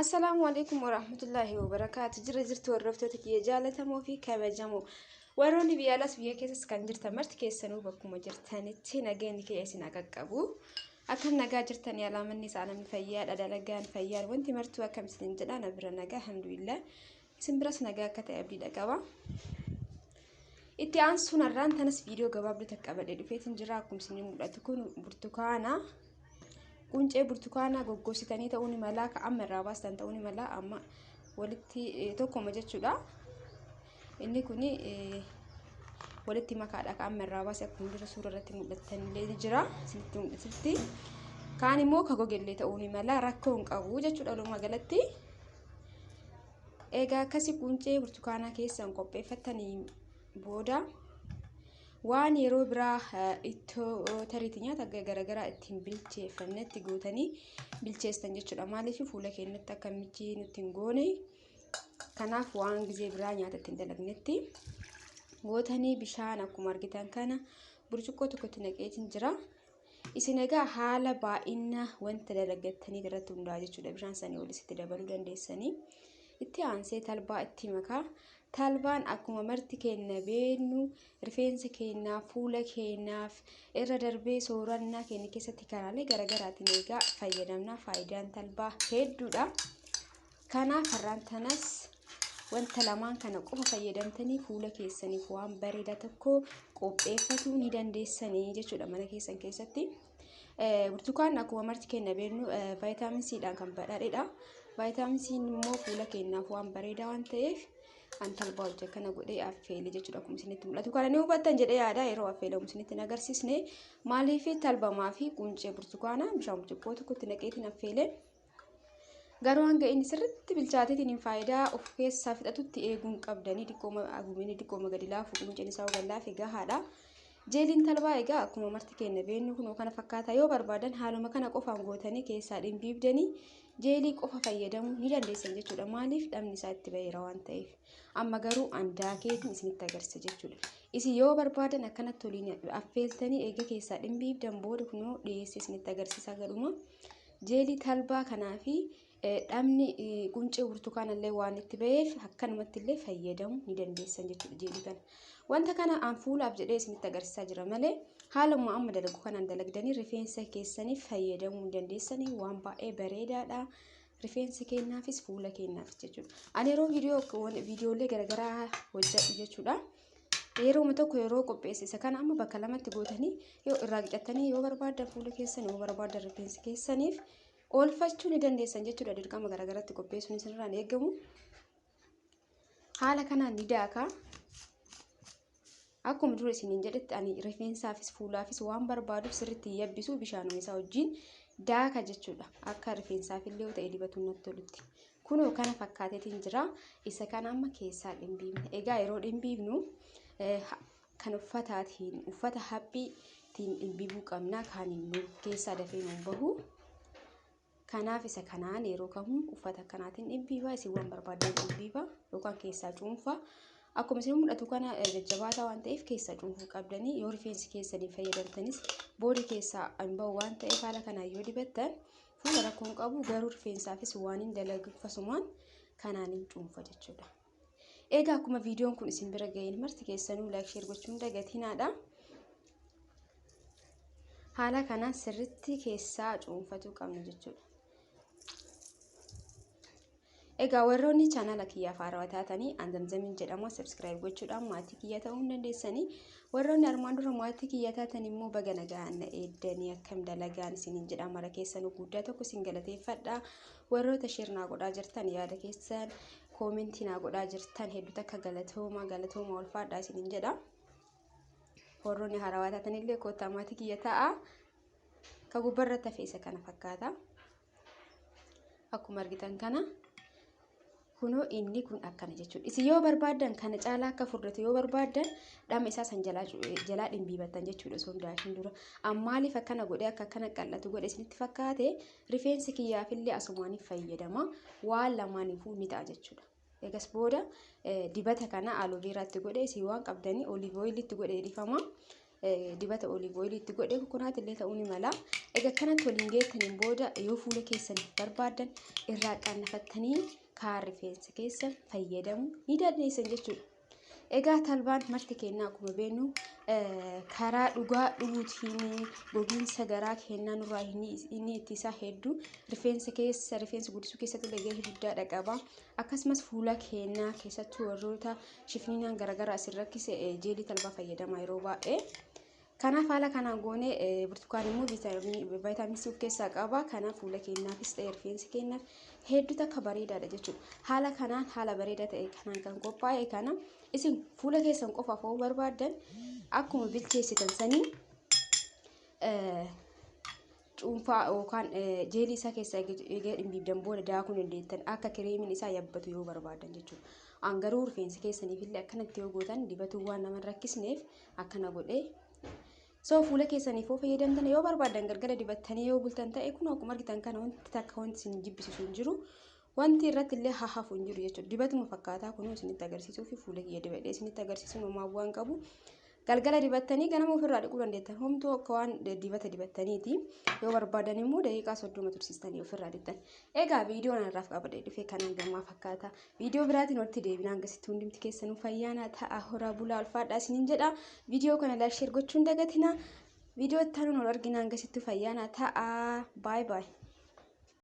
Assalamu alaikum warahmatullahi wabarakatuh. Jirtu hordoftoota kiyya jaalatamoo fi kabajamoo. Warroonni biyyaalaas biyya keessas kan jirtan marti keessanuu bakkuma jirtanitti nageenyi kee isin qaqqabu. Akkam nagaa jirtan yaalaamanni isaanii fayyaadha dalagaan fayyaan wanti martuu akkam isin jedha na bira nagaa alhamdulillah. Isin biras nagaa akka ta'e abdiidha qaba. Itti aansuun har'aan tanas viidiyoo gabaabduu taqqabadhee dhufeetiin jira akkuma isin mul'atu kun burtukaana. Quncee burtukaana goggositanii ta'uun mala ka amma irraa baastan ta'uun mala amma walitti tokkoma jechuudha. Inni kun walitti makaadha ka amma irraa baase akkuma dura suura irratti mul'atan illee jira. Isinitti mul'isutti kaan immoo ka gogellee ta'uun mala rakkoo hin qabu jechuudha walumaa galatti. Egaa akkasi quncee burtukaana keessan qopheeffatanii booda waan yeroo biraa ittoo tariitii nyaata garaagaraa ittiin bilcheeffannetti gootanii bilcheessan jechuudha. Maaliif fuula keenyatti akka michii nutti hin goone kanaaf waan gizee biraa nyaata ittiin dalagnetti gootanii bishaan akkuma argitan kana burcuqqoo tokkotti naqeetiin jira. Isin egaa haala baay'ina wanta dalagattanii irratti hundaa'a jechuudha. Bishaan sanii olisitti dabaluu dandeessanii itti aansee talbaa itti makaa. Talbaan akkuma marti keenya beennu rifeensa keenyaaf fuula keenyaaf irra darbee soorannaa keenya keessatti karaalee garaagaraatiin egaa fayyadamna. Faayidaan talbaa hedduudha. Kanaaf har'aan tanas wanta lamaan kana qofa fayyadamtanii fuula keessaniif waan bareedaa tokko qopheeffachuu ni dandeessanii jechuudha mana keessan keessatti. Burtukaan akkuma marti keenya beennu vaayitaamin C'dhaan kan badhaadheedha. Vaayitaamin C immoo fuula keenyaaf waan bareedaa waan ta'eef an talbaa hojii kana godhee affeelee jechuudha akkuma isinitti mul'atu. Kana ni hubattan jedhee yaada yeroo affeelamu isinitti hin agarsiisne maaliif talbamaa fi quncee burtukaana bishaan burcuqqoo tokkotti naqeetiin affeelee garuu hanga inni sirriitti bilchaateetiin faayidaa of keessaa fixatutti eeguun qabdanii diqqooma gadi laafu qunceen isaa gallaaf gahaadha. Jeeliin talbaa egaa akkuma marti keenya beennu kun kana fakkaata yoo barbaadan haaluma kana qofaan gootanii keessaa dhimbiibdanii jeelii qofa fayyadamuu ni dandeessan jechuudha. Maaliif dhamni isaa itti baheera waan ta'eef. Amma garuu andaakeetiin isinitti agarsiisa jechuudha. Isin yoo barbaadan akkanatti toliin affeeltanii eega keessaa dhimbiibdan booda kunoo dhiyeessee isinitti agarsiisa garuma jeelii talbaa kanaa fi dhamni quncee burtukaanallee waan itti baheef akkanumatti illee fayyadamuu ni dandeessan jechuudha jeelii kana. Wanta kana an fuulaaf jedhee isinitti agarsiisaa jira malee haaluma amma dalagu kanaan dalagdanii rifeensa keessaniif fayyadamuu ni dandeessanii waan baay'ee bareedaadha. Rifeensi keenyaafis fuula keenyaafis jechuudha. Ani yeroo viidiyoolee garaagaraa hojjedhu jechuudha. Yeroo tokko yeroo qopheessisa kana amma bakka lamatti gootanii yoo irraa qixattanii yoo barbaadan fuula keessan yoo barbaadan rifeensi keessaniif oolfachuu ni dandeessan jechuudha. Dirqama garaagaraatti qopheessuun isinirraan eegamu. Haala kanaan ni daaka. Akkuma dura isiniin jedhetti ani rifeensaafis fuulaafis waan barbaaduuf sirriitti yabbisu bishaanuma isaa wajjin daaka jechuudha. Akka rifeensaaf illee yoo ta'e dibatuun natti tolutti. Kunoo kana fakkaateetiin jira. Isa kana amma keessaa dhimbiibna. Egaa yeroo dhimbiibnu kan uffata haphiitiin dhimbiibuu qabna. Kan nu keessaa dafee nu bahu. Kanaaf isa kanaan yeroo kamuu uffata kanaatiin dhimbiibaa isin waan barbaadan dhimbiibaa yookaan keessaa cuunfaa. Akkuma isin mul'atu kana jajjabaataa waan ta'eef keessa cuunfuu qabdanii yoo rifeensi keessanii fayyadamtanis booda keessaa hin bahu waan ta'eef haala kanaan yoo dibattan fuula rakkoon qabu garuu rifeensaafis waan hin dalagu akkasumaan kanaan hin cuunfa jechuudha. Egaa akkuma viidiyoon kun isin bira ga'een marti keessanuu laayik sheer gochuun dagatinaadha. Haala kanaan sirriitti keessaa cuunfachuu qabna jechuudha. Egaa warroonni chaanala kiyyaaf haarawaa taatanii Zamzamiin jedhamu subscribe gochuudhaan maatii kiyya ta'uu dandeessanii warroonni armaan dura maatii kiyya taatan immoo baga nagaan eeddanii akkam dalagaan isiniin jedha mara keessanuu guddaa tokko isin galateeffadha. Warroota sheer naa godhaa jirtan yaada keessan koomentii naa godhaa jirtan hedduutu akka galatooma ulfaadhaa isiniin jedha. Warroonni haarawaa taatan illee kottaa maatii kiyya ta'a. Ka gubbarratti feesa kana fakkaata. Akkuma argitan kana kunoo inni kun akkana jechuudha. Isin yoo barbaadan kana caalaa akka furdatu yoo barbaadan dhama isaa san jalaa dhimbiibattan jechuudha osoo daashin dura. Ammaaliif akkana godhee akka akkana qallatu godhe isinitti fakkaate rifeensi kiyyaafillee asumaaniif fayyadama waan lamaaniifuu ni ta'a jechuudha. Egas booda dibata kana aloe veraatti godhee isin waan qabdanii olive oilitti godhee dhifama. dibata olive oil itti godhee kokonaat illee ta'uu ni mala. Egaa kanatti waliin geettaniin booda yoo fuula keessaniif barbaadan irraa qannafattanii kaan rifeensa keessan fayyadamuu ni dandeessan jechuudha. Egaa talbaan marti kennaa akkuma beeknu karaa dhugaa dhuguutiin gogiinsa garaa kennaa nurraa inni ittisaa hedduu rifeensa guddisuu keessatti illee gahee guddaa qaba. Akkasumas fuula kennaa keessattuu warroota shifniinaan garaagaraa asirra rakkise jeelii talbaa fayyadamaa yeroo baay'ee. Kanaaf haala kanaan goonee burtukaan immoo viitaaminii C of keessaa qaba. Kanaaf fuula kennaafis ta'e rifeensa kennaaf hedduu akka bareedaadha jechuudha. Haala kanaan haala bareedaa ta'e kanaan kan qophaa'e kana isin fuula keessan qofaaf yoo barbaadan akkuma bilcheessitan sanii cuunfaa yookaan jeelii isaa keessaa egaa dhimbiibdan booda daakuu dandeettan akka kireemiin isaa yabbatu yoo barbaadan jechuudha. Angaruu rifeensa keessaniif illee akkanatti yoo gootan dibatuu waan nama rakkisneef akkana godhee fuula keessaniif fayyadamtan yoo barbaadan gargara dibattanii yoo bultan ta'e kun akkuma argitan kana wanti takka wanti isin jibbisiisu hin jiru. Wanti irratti illee hafu hin jiru jechuudha. Dibatuma fakkaataa kun isinitti agarsiisuu fi fuula kiyya dibadhee isinitti agarsiisuun homaa waan qabu. Galgala dibattanii ganama ofirraa dhiquu dandeettan. Homtuu akka waan dibata dibattaniiti. Yoo barbaadan immoo daqiiqaa 30 tursiistanii ofirraa dhiqatan. Egaa viidiyoon irraaf qabadee dhufee kanaan gammaa fakkaata. Viidiyoo biraatiin walitti deebinaan akkasitti hundumti keessanuu fayyaana ta'a horaa bulaa ulfaadhaa isiniin jedha. Viidiyoo kana laayik sheer gochuun dagatina. Viidiyoo itti aanuun wal arginaan akkasitti fayyaana ta'a. Baay baay.